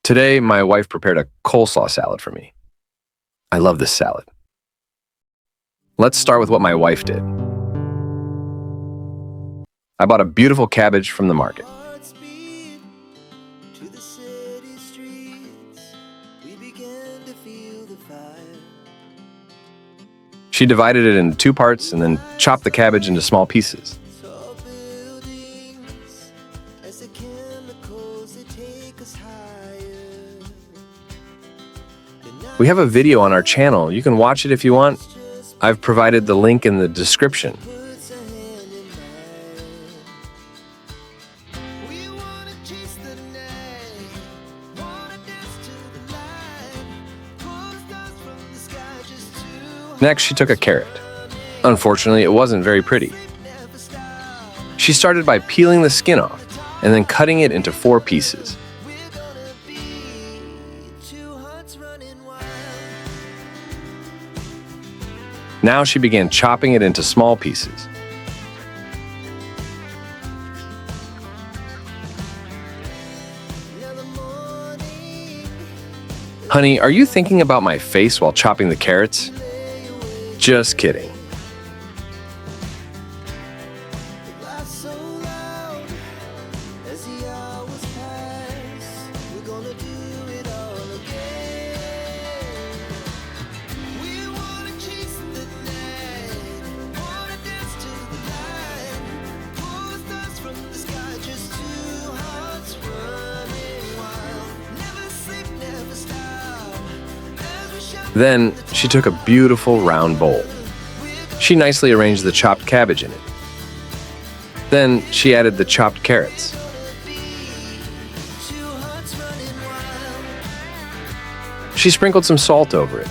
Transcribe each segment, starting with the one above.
Today, my wife prepared a coleslaw salad for me. I love this salad. Let's start with what my wife did. I bought a beautiful cabbage from the market. She divided it into 2 parts and then chopped the cabbage into small pieces. We have a video on our channel. You can watch it if you want. I've provided the link in the description. Next, she took a carrot. Unfortunately, it wasn't very pretty. She started by peeling the skin off and then cutting it into 4 pieces. Now she began chopping it into small pieces. Honey, are you thinking about my face while chopping the carrots? Just kidding. Then, she took a beautiful round bowl. She nicely arranged the chopped cabbage in it. Then, she added the chopped carrots. She sprinkled some salt over it.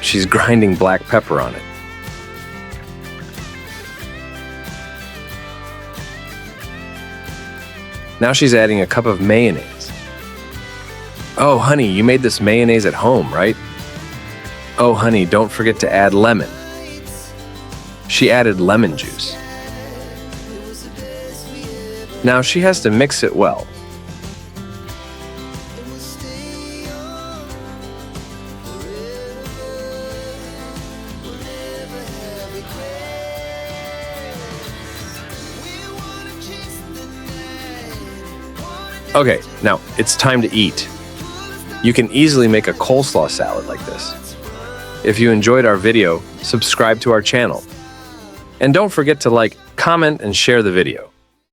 She's grinding black pepper on it. Now she's adding a cup of mayonnaise. Oh, honey, you made this mayonnaise at home, right? Oh, honey, don't forget to add lemon. She added lemon juice. Now she has to mix it well. Okay, now it's time to eat. You can easily make a coleslaw salad like this. If you enjoyed our video, subscribe to our channel. And don't forget to like, comment, and share the video.